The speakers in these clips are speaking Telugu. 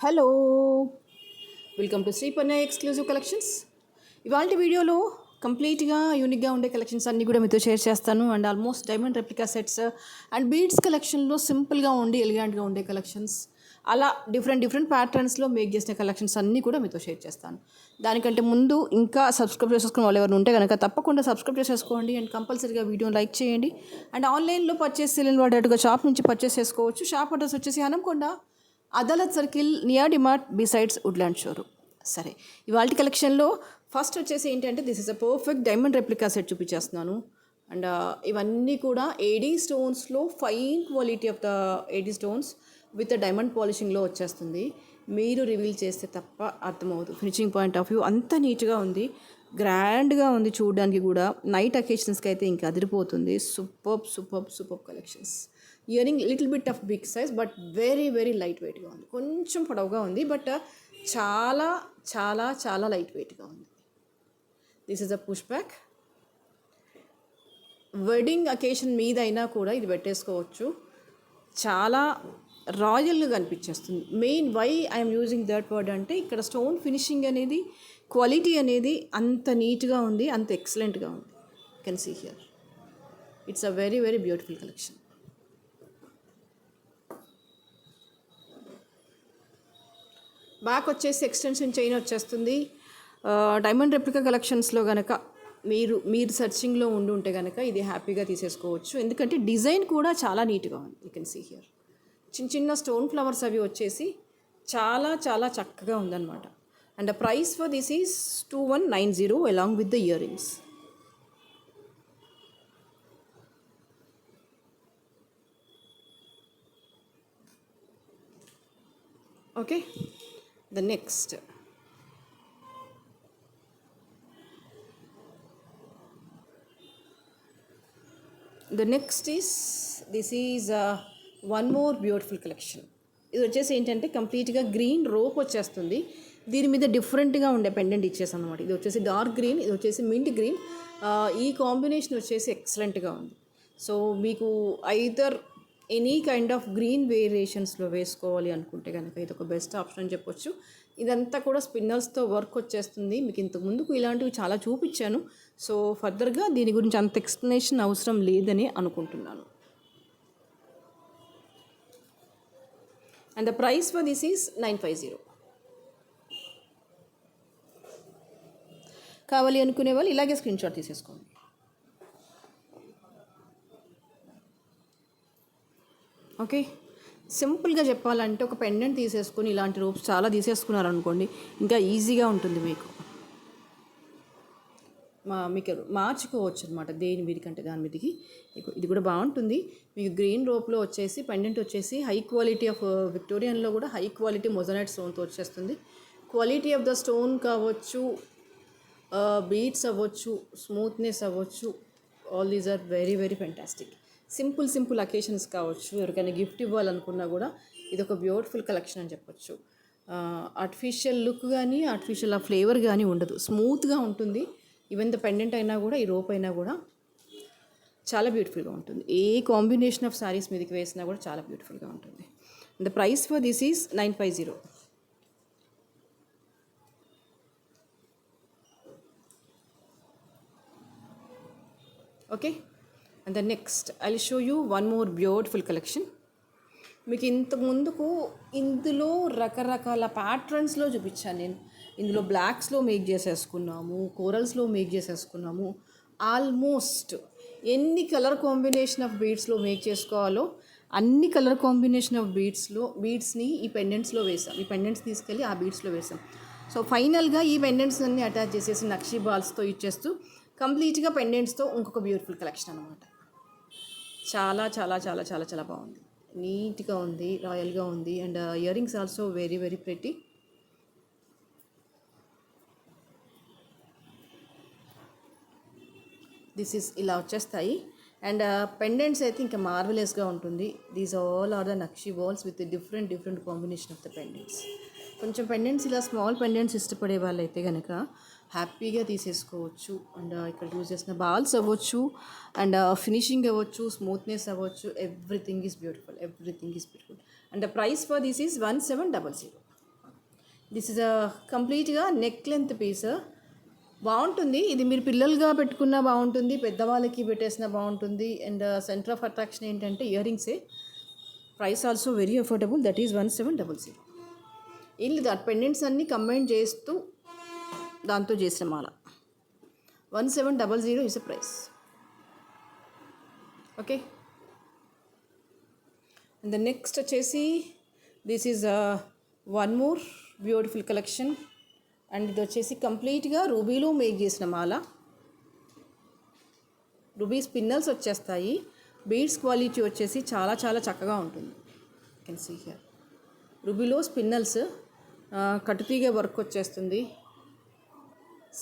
Hello, welcome to Sriparna exclusive collections. ఇవాళ వీడియోలో కంప్లీట్గా యూనిక్గా ఉండే కలెక్షన్స్ అన్నీ కూడా మీతో షేర్ చేస్తాను. And almost diamond replica sets and beads కలెక్షన్లో సింపుల్గా ఉండి ఎలిగెంట్గా ఉండే కలెక్షన్స్, అలా డిఫరెంట్ ప్యాటర్న్స్లో మేక్ చేసిన కలెక్షన్స్ అన్నీ కూడా మీతో షేర్ చేస్తాను. దానికంటే ముందు ఇంకా సబ్స్క్రైబ్ చేసుకున్న వాళ్ళు ఎవరు ఉంటే కనుక తప్పకుండా సబ్స్క్రైబ్ చేసేసుకోండి. అండ్ కంపల్సరీగా వీడియోని లైక్ చేయండి. అండ్ ఆన్లైన్లో పర్చేస్ చేయలేని వాడేట్టుగా షాప్ నుంచి పర్చేస్ చేసుకోవచ్చు. షాప్ అడ్రస్ వచ్చేసి Hanamkonda, Adalat circle, near DMart, besides Woodland showroom. సరే, ఇవాళ కలెక్షన్లో ఫస్ట్ వచ్చేసి ఏంటంటే this is a perfect diamond replica set చూపించేస్తున్నాను. అండ్ ఇవన్నీ కూడా ఏడీ స్టోన్స్లో fine quality of the AD stones with diamond పాలిషింగ్లో వచ్చేస్తుంది. మీరు రివీల్ చేస్తే తప్ప అర్థమవుతుంది. ఫినిషింగ్ పాయింట్ ఆఫ్ వ్యూ అంత నీట్గా ఉంది, గ్రాండ్గా ఉంది చూడడానికి కూడా. నైట్ అకేషన్స్కి అయితే ఇంకా అదిరిపోతుంది. Super collections. Earring little bit of big size but very light వెయిట్గా ఉంది. కొంచెం పొడవుగా ఉంది బట్ చాలా చాలా చాలా లైట్ వెయిట్గా ఉంది. This is a push back. Wedding occasion మీద అయినా కూడా ఇది పెట్టేసుకోవచ్చు. చాలా రాయల్గా కనిపించేస్తుంది. Main why I'm using that word అంటే ఇక్కడ స్టోన్ ఫినిషింగ్ అనేది, క్వాలిటీ అనేది అంత నీట్గా ఉంది, అంత ఎక్సలెంట్గా ఉంది. You can see here it's a very beautiful collection. Back వచ్చేసి ఎక్స్టెన్షన్ చైన్ వచ్చేస్తుంది. డైమండ్ రెప్లికా కలెక్షన్స్లో కనుక మీరు సర్చింగ్లో ఉంటే కనుక ఇది హ్యాపీగా తీసేసుకోవచ్చు. ఎందుకంటే డిజైన్ కూడా చాలా నీట్గా ఉంది. యూ కెన్ సీ హియర్ చిన్న స్టోన్ ఫ్లవర్స్ అవి వచ్చేసి చాలా చాలా చక్కగా ఉందన్నమాట. And price for this is 2190 along with the ear rings. Okay, the next is this is one more beautiful collection. ఇది వచ్చేసి ఏంటంటే కంప్లీట్గా గ్రీన్ రోప్ వచ్చేస్తుంది. దీని మీద డిఫరెంట్గా ఉండే పెండెంట్ ఇచ్చేసాం అనమాట. ఇది వచ్చేసి డార్క్ గ్రీన్, ఇది వచ్చేసి మింట్ గ్రీన్. ఈ కాంబినేషన్ వచ్చేసి ఎక్సలెంట్గా ఉంది. సో మీకు either any kind of green వేరియేషన్స్లో వేసుకోవాలి అనుకుంటే కనుక ఇది ఒక బెస్ట్ ఆప్షన్ అని చెప్పొచ్చు. ఇదంతా కూడా స్పిన్నర్స్తో వర్క్ వచ్చేస్తుంది. మీకు ఇంతకు ముందుకు ఇలాంటివి చాలా చూపించాను. సో ఫర్దర్గా దీని గురించి అంత ఎక్స్ప్లెనేషన్ అవసరం లేదని అనుకుంటున్నాను. And the price for this is 950. కావాలి అనుకునే వాళ్ళు ఇలాగే స్క్రీన్ షాట్ తీసేసుకోండి. ఓకే, సింపుల్గా చెప్పాలంటే ఒక పెండెంట్ తీసేసుకొని ఇలాంటి రోప్స్ చాలా తీసేసుకున్నారనుకోండి ఇంకా ఈజీగా ఉంటుంది మీకు. మీకు మార్చుకోవచ్చు అనమాట దేని మీదకంటే దాని మీదకి. ఇది కూడా బాగుంటుంది. మీకు గ్రీన్ రోప్లో వచ్చేసి పెండెంట్ వచ్చేసి హై క్వాలిటీ ఆఫ్ విక్టోరియన్లో కూడా హై క్వాలిటీ మొజనైట్ స్టోన్తో వచ్చేస్తుంది. క్వాలిటీ ఆఫ్ ద స్టోన్ కావచ్చు, బీట్స్ అవ్వచ్చు, స్మూత్నెస్ అవ్వచ్చు, all these are very fantastic. Simple occasions కావచ్చు, ఎవరికైనా గిఫ్ట్ ఇవ్వాలనుకున్నా కూడా ఇది ఒక బ్యూటిఫుల్ కలెక్షన్ అని చెప్పొచ్చు. ఆర్టిఫిషియల్ లుక్ కానీ ఆర్టిఫిషియల్ ఆ ఫ్లేవర్ కానీ ఉండదు, స్మూత్గా ఉంటుంది. ఈవెన్ ద పెండెంట్ అయినా కూడా, ఈ రోప్ అయినా కూడా చాలా బ్యూటిఫుల్గా ఉంటుంది. ఏ కాంబినేషన్ ఆఫ్ శారీస్ మీదకి వేసినా కూడా చాలా బ్యూటిఫుల్గా ఉంటుంది. The price for this is 950. Okay, and the next I will show you one more beautiful collection. మీకు ఇంతకు ముందుకు ఇందులో రకరకాల ప్యాటర్న్స్లో చూపించాను నేను. ఇందులో బ్లాక్స్లో మేక్ చేసేసుకున్నాము, కోరల్స్లో మేక్ చేసేసుకున్నాము. ఆల్మోస్ట్ ఎన్ని కలర్ కాంబినేషన్ ఆఫ్ బీడ్స్లో మేక్ చేసుకోవాలో అన్ని కలర్ కాంబినేషన్ ఆఫ్ బీడ్స్ని ఈ పెండెంట్స్లో వేసాం. ఈ పెండెంట్స్ తీసుకెళ్ళి ఆ బీడ్స్లో వేసాం. సో ఫైనల్గా ఈ పెండెంట్స్ అన్ని అటాచ్ చేసేసి నక్షీ బాల్స్తో ఇచ్చేస్తూ కంప్లీట్గా పెండెంట్స్తో ఇంకొక బ్యూటిఫుల్ కలెక్షన్ అనమాట. చాలా చాలా చాలా చాలా చాలా బాగుంది, నీట్గా ఉంది, రాయల్గా ఉంది. And ear rings also very pretty. This is ఇలా వచ్చేస్తాయి. అండ్ పెండెంట్స్ అయితే ఇంకా మార్వెలస్గా ఉంటుంది. These all are the nakshi balls with different combination of the pendants. కొంచెం పెండెంట్స్ ఇలా స్మాల్ పెండెంట్స్ ఇష్టపడే వాళ్ళు అయితే కనుక హ్యాపీగా తీసేసుకోవచ్చు. అండ్ ఇక్కడ యూజ్ చేసిన బాల్స్ అవ్వచ్చు, అండ్ ఫినిషింగ్ అవ్వచ్చు, స్మూత్నెస్ అవ్వచ్చు, everything is beautiful. And the price for this is 1700. This is అ కంప్లీట్గా నెక్ లెంత్ పీస్. బాగుంటుంది ఇది. మీరు పిల్లలుగా పెట్టుకున్నా బాగుంటుంది, పెద్దవాళ్ళకి పెట్టేసినా బాగుంటుంది. అండ్ సెంటర్ ఆఫ్ అట్రాక్షన్ ఏంటంటే ఇయర్ రింగ్సే. Price also very affordable, that is 1700. ఏం లేదు, ఆ పెండెంట్స్ అన్నీ కంబైన్ చేస్తూ దాంతో చేసిన మాల. 1700 is a price. Okay. And the next వచ్చేసి this is one more beautiful collection. And ఇది వచ్చేసి కంప్లీట్గా రూబీలో మేక్ చేసిన మాల. రూబీ స్పిన్నల్స్ వచ్చేస్తాయి. బీడ్స్ క్వాలిటీ వచ్చేసి చాలా చాలా చక్కగా ఉంటుంది. యూ కెన్ సీ హియర్ రూబీలో స్పిన్నల్స్, కట్టుతీగ వర్క్ వచ్చేస్తుంది.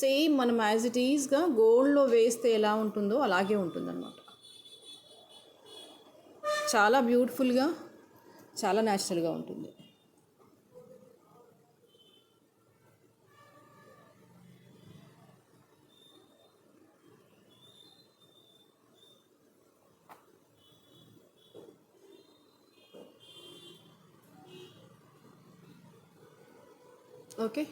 సేమ్ మనం యాజ్ ఇట్ ఈజ్గా గోల్డ్లో వేస్తే ఎలా ఉంటుందో అలాగే ఉంటుందన్నమాట. చాలా బ్యూటిఫుల్గా, చాలా న్యాచురల్గా ఉంటుంది. ఓకే.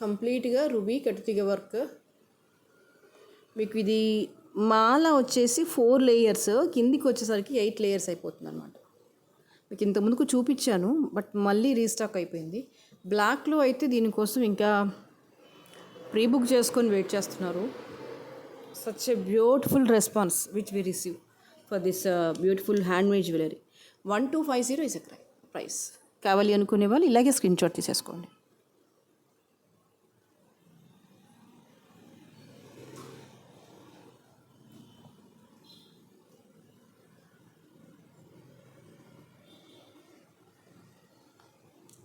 కంప్లీట్గా రూబీ కట్టుతీగ వర్క్. మీకు ఇది మాల వచ్చేసి 4 లేయర్స్, కిందికి వచ్చేసరికి 8 లేయర్స్ అయిపోతుంది అనమాట. మీకు ఇంతకుముందుకు చూపించాను, బట్ మళ్ళీ రీస్టాక్ అయిపోయింది. బ్లాక్లో అయితే దీనికోసం ఇంకా ప్రీ బుక్ చేసుకొని వెయిట్ చేస్తున్నారు. Such a beautiful response which we receive for this beautiful handmade jewellery. 1250 is a price. కావాలి అనుకునే వాళ్ళు ఇలాగే స్క్రీన్ షాట్ తీసేసుకోండి.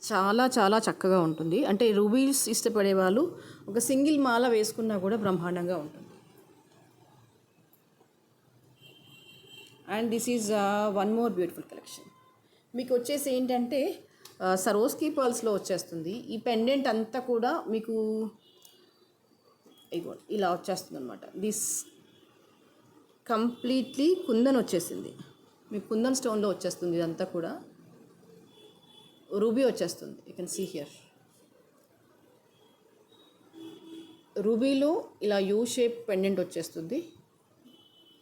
చాలా చాలా చక్కగా ఉంటుంది. అంటే రూబీస్ ఇష్టపడే వాళ్ళు ఒక సింగిల్ మాల వేసుకున్నా కూడా బ్రహ్మాండంగా ఉంటుంది. And this is one more beautiful collection. మీకు వచ్చేసి ఏంటంటే సరోస్కీ పర్ల్స్లో వచ్చేస్తుంది. ఈ పెండెంట్ అంతా కూడా మీకు ఇలా వచ్చేస్తుంది అనమాట. దిస్ కంప్లీట్లీ కుందన్ వచ్చేసింది. మీకు కుందన్ స్టోన్లో వచ్చేస్తుంది. ఇదంతా కూడా రూబీ వచ్చేస్తుంది. యూ కెన్ సీ హియర్ రూబీలో ఇలా యూ షేప్ పెండెంట్ వచ్చేస్తుంది.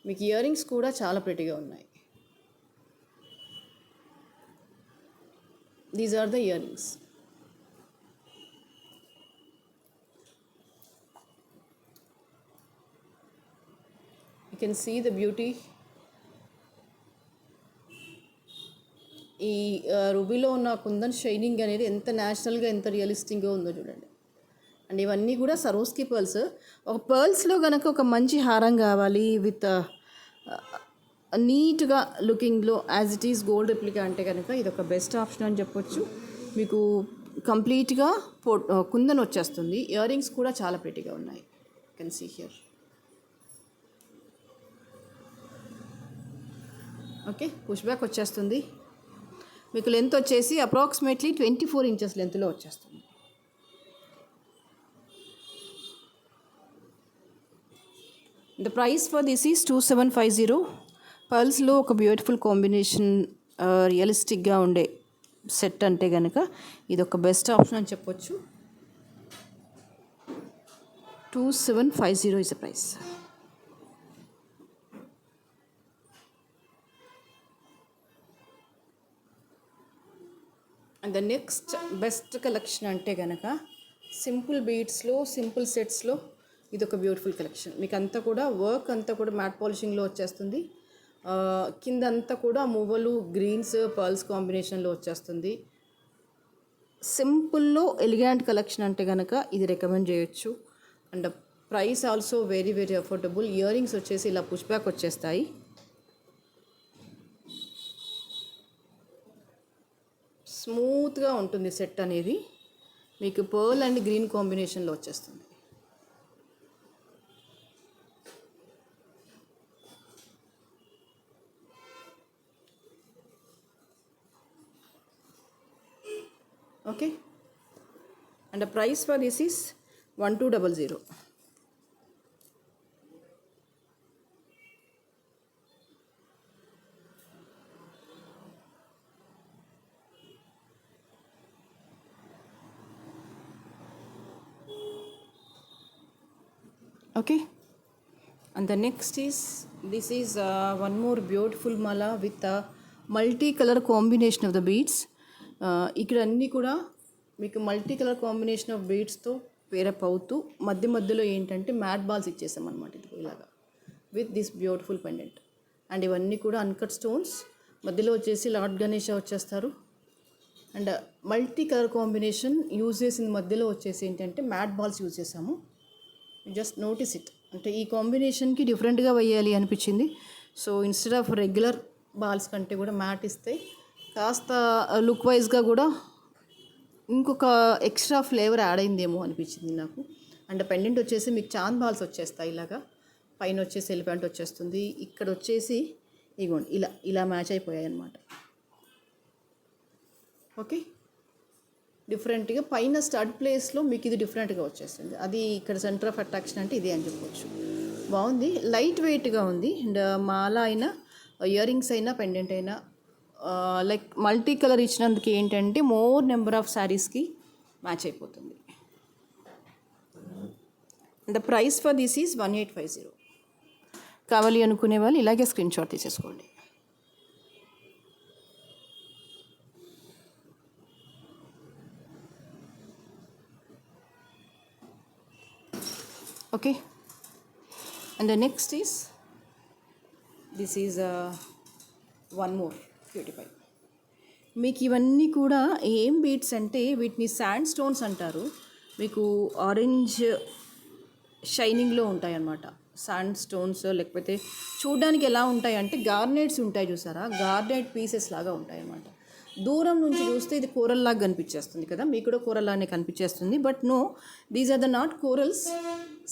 మీకు ఇయర్ రింగ్స్ కూడా చాలా ప్రెటీగా ఉన్నాయి. These are the ear rings. You can see the beauty. ఈ రూబీలో ఉన్న కుందన్ షైనింగ్ అనేది ఎంత న్యాచురల్గా, ఎంత రియలిస్టిక్గా ఉందో చూడండి. అండ్ ఇవన్నీ కూడా సరోస్కీ పర్ల్స్. ఒక పర్ల్స్లో కనుక ఒక మంచి హారం కావాలి విత్ నీట్గా లుకింగ్లో as it is gold replica అంటే కనుక ఇది ఒక బెస్ట్ ఆప్షన్ అని చెప్పొచ్చు. మీకు కంప్లీట్గా కుందన్ వచ్చేస్తుంది. ఇయర్ రింగ్స్ కూడా చాలా ప్రెటీగా ఉన్నాయి. You can see here. Okay. Push back వచ్చేస్తుంది. మీకు లెంత్ వచ్చేసి అప్రాక్సిమేట్లీ 24 ఇంచెస్ లెంత్లో వచ్చేస్తుంది. The price for this is 2750. పర్ల్స్లో ఒక బ్యూటిఫుల్ కాంబినేషన్, రియలిస్టిక్గా ఉండే సెట్ అంటే కనుక ఇది ఒక బెస్ట్ ఆప్షన్ అని చెప్పొచ్చు. 2750 is the price. And the next best collection అంటే కనుక సింపుల్ బీడ్స్లో, సింపుల్ సెట్స్లో ఇది ఒక బ్యూటిఫుల్ కలెక్షన్. మీకు అంతా కూడా వర్క్ అంతా కూడా మ్యాట్ పాలిషింగ్లో వచ్చేస్తుంది. కింద అంతా కూడా మువ్వలు, గ్రీన్స్, పర్ల్స్ కాంబినేషన్లో వచ్చేస్తుంది. సింపుల్లో ఎలిగెంట్ కలెక్షన్ అంటే కనుక ఇది రికమెండ్ చేయొచ్చు. And price also very very affordable. Ear rings వచ్చేసి ఇలా పుష్ బ్యాక్ వచ్చేస్తాయి. స్మూత్గా ఉంటుంది సెట్ అనేది. మీకు పర్ల్ అండ్ గ్రీన్ కాంబినేషన్లో వచ్చేస్తుంది. Okay. And the price for this is 1200. Okay, and the next is this is one more beautiful mala with a multi-color combination of the beads. ఇక్కడ అన్నీ కూడా మీకు మల్టీ కలర్ కాంబినేషన్ ఆఫ్ బీడ్స్తో పేరప్ అవుతూ మధ్యలో ఏంటంటే మ్యాట్ బాల్స్ ఇచ్చేసాం అనమాట. ఇది ఇలాగా with this beautiful pendant. And ఇవన్నీ కూడా అన్కట్ స్టోన్స్. మధ్యలో వచ్చేసి లార్డ్ గణేష వచ్చేస్తారు. And multi colour combination use చేసిన మధ్యలో వచ్చేసి ఏంటంటే మ్యాట్ బాల్స్ యూజ్ చేసాము. Just notice it. అంటే ఈ కాంబినేషన్కి డిఫరెంట్గా వేయాలి అనిపించింది. So instead of regular balls కంటే కూడా మ్యాట్ ఇస్తే కాస్త లుక్ వైజ్గా కూడా ఇంకొక ఎక్స్ట్రా ఫ్లేవర్ యాడ్ అయిందేమో అనిపించింది నాకు. అండ్ పెండెంట్ వచ్చేసి మీకు చాంద్ బాల్స్ వచ్చేస్తాయి. ఇలాగా పైన వచ్చేసి ఎలిఫెంట్ వచ్చేస్తుంది. ఇక్కడ వచ్చేసి ఇగోండి ఇలా మ్యాచ్ అయిపోయాయి అన్నమాట. ఓకే, డిఫరెంట్గా పైన స్టడ్ ప్లేస్లో మీకు ఇది డిఫరెంట్గా వచ్చేస్తుంది. అది ఇక్కడ సెంటర్ ఆఫ్ అట్రాక్షన్ అంటే ఇదే అని చెప్పొచ్చు. బాగుంది, లైట్ వెయిట్గా ఉంది. అండ్ మాల అయినా ఇయర్ రింగ్స్ అయినా పెండెంట్ అయినా లైక్ మల్టీ కలర్ ఇచ్చినందుకు ఏంటంటే మోర్ నెంబర్ ఆఫ్ శారీస్కి మ్యాచ్ అయిపోతుంది. And the price for this is 1850. కావాలి అనుకునే వాళ్ళు ఇలాగే స్క్రీన్ షాట్ తీసేసుకోండి. Okay, and the next is this is one more cutie pie. మీకు ఇవన్నీ కూడా ఏం బీడ్స్ అంటే వీటిని శాండ్ స్టోన్స్ అంటారు. మీకు ఆరెంజ్ షైనింగ్లో ఉంటాయి అన్నమాట. శాండ్ స్టోన్స్ లేకపోతే చూడడానికి ఎలా ఉంటాయి అంటే గార్నెట్స్ ఉంటాయి చూసారా, గార్నెట్ పీసెస్ లాగా ఉంటాయి అన్నమాట. దూరం నుంచి చూస్తే ఇది కోరల్లాగా కనిపించేస్తుంది కదా, మీకు కూడా కోరల్లానే కనిపించేస్తుంది. But no, these are the not corals,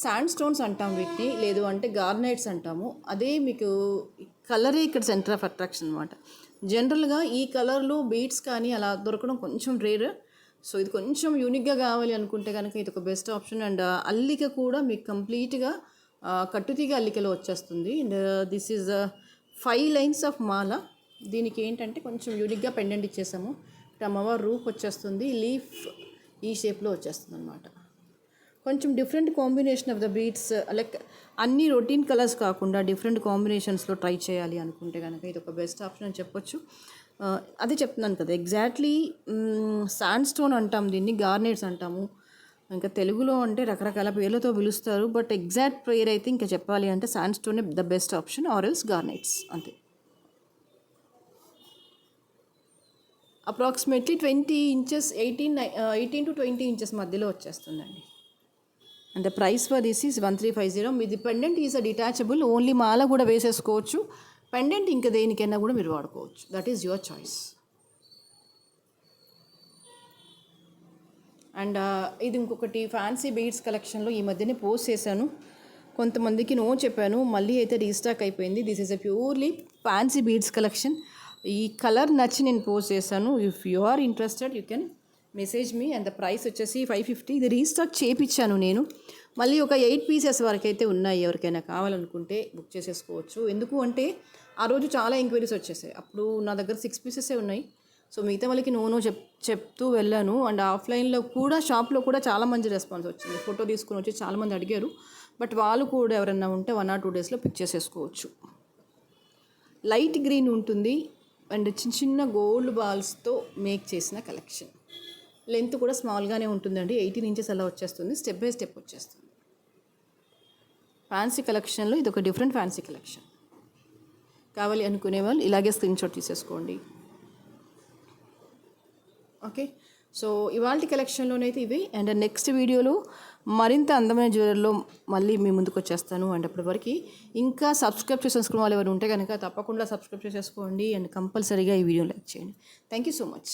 sand stones అంటాం వీటిని, లేదు అంటే గార్నైట్స్ అంటాము. అదే మీకు కలరే ఇక్కడ సెంటర్ ఆఫ్ అట్రాక్షన్ అనమాట. జనరల్గా ఈ కలర్లో బీడ్స్ కానీ అలా దొరకడం కొంచెం రేర్. సో ఇది కొంచెం యూనిక్గా కావాలి అనుకుంటే కనుక ఇది ఒక బెస్ట్ ఆప్షన్. అండ్ అల్లిక కూడా మీకు కంప్లీట్గా కట్టుతీగ అల్లికలో వచ్చేస్తుంది. And this is 5 lines of మాల. దీనికి ఏంటంటే కొంచెం యూనిక్గా పెండెంట్ ఇచ్చేసాము. అమ్మవారు రూప్ వచ్చేస్తుంది, లీఫ్ ఈ షేప్లో వచ్చేస్తుంది అనమాట. కొంచెం different combination of the beads, like అన్ని రొటీన్ కలర్స్ కాకుండా డిఫరెంట్ కాంబినేషన్స్లో ట్రై చేయాలి అనుకుంటే కనుక ఇది ఒక బెస్ట్ ఆప్షన్ అని చెప్పొచ్చు. అదే చెప్తున్నాను కదా, ఎగ్జాక్ట్లీ శాండ్ స్టోన్ అంటాం దీన్ని, గార్నెట్స్ అంటాము. ఇంకా తెలుగులో అంటే రకరకాల పేర్లతో పిలుస్తారు. బట్ ఎగ్జాక్ట్ పేరు అయితే ఇంకా చెప్పాలి అంటే శాండ్ స్టోనే the best option, or else garnets, అంతే. అప్రాక్సిమేట్లీ 20 ఇంచెస్ 18 to 20 ఇంచెస్ మధ్యలో వచ్చేస్తుందండి. And the price for this is 1350. మీది పెండెంట్ ఈజ్ డిటాచబుల్, ఓన్లీ మాల కూడా వేసేసుకోవచ్చు. పెండెంట్ ఇంకా దేనికైనా కూడా మీరు వాడుకోవచ్చు, that is your choice. And ఇది ఇంకొకటి ఫ్యాన్సీ బీడ్స్ కలెక్షన్లో ఈ మధ్యనే పోస్ట్ చేశాను. కొంతమందికి నో చెప్పాను, మళ్ళీ అయితే రీస్టాక్ అయిపోయింది. This is a purely fancy beads collection. ఈ కలర్ నచ్చి నేను పోస్ట్ చేశాను. If you are interested you can message me. And the price వచ్చేసి 550. ఇది రీస్టాక్ చేయించాను నేను. మళ్ళీ ఒక 8 pieces వరకు అయితే ఉన్నాయి, ఎవరికైనా కావాలనుకుంటే బుక్ చేసేసుకోవచ్చు. ఎందుకు అంటే ఆ రోజు చాలా ఎంక్వైరీస్ వచ్చేసాయి, అప్పుడు నా దగ్గర 6 pieces ఉన్నాయి. సో మిగతా వాళ్ళకి నో చెప్తూ వెళ్ళాను. అండ్ ఆఫ్లైన్లో కూడా షాప్లో కూడా చాలా మంచి రెస్పాన్స్ వచ్చింది. ఫోటో తీసుకుని వచ్చి చాలామంది అడిగారు. బట్ వాళ్ళు కూడా ఎవరైనా ఉంటే 1 or 2 daysలో పిక్ చేసేసుకోవచ్చు. లైట్ గ్రీన్ ఉంటుంది అండ్ చిన్న చిన్న గోల్డ్ బాల్స్తో మేక్ చేసిన కలెక్షన్. లెంత్ కూడా స్మాల్గానే ఉంటుందండి, 18 ఇంచెస్ అలా వచ్చేస్తుంది. స్టెప్ బై స్టెప్ వచ్చేస్తుంది. ఫ్యాన్సీ కలెక్షన్లో ఇది ఒక డిఫరెంట్ ఫ్యాన్సీ కలెక్షన్. కావాలి అనుకునే వాళ్ళు ఇలాగే స్క్రీన్ షాట్ తీసేసుకోండి. ఓకే, సో ఇవాళ కలెక్షన్లోనైతే ఇవి. అండ్ నెక్స్ట్ వీడియోలో మరింత అందమైన జ్యువెలరీలో మళ్ళీ మీ ముందుకు వచ్చేస్తాను. అండ్ అప్పటివరకు ఇంకా సబ్స్క్రైబ్ చేసుకునే వాళ్ళు ఎవరు ఉంటే కనుక తప్పకుండా సబ్స్క్రైబ్ చేసేసుకోండి. అండ్ కంపల్సరీగా ఈ వీడియో లైక్ చేయండి. Thank you so much.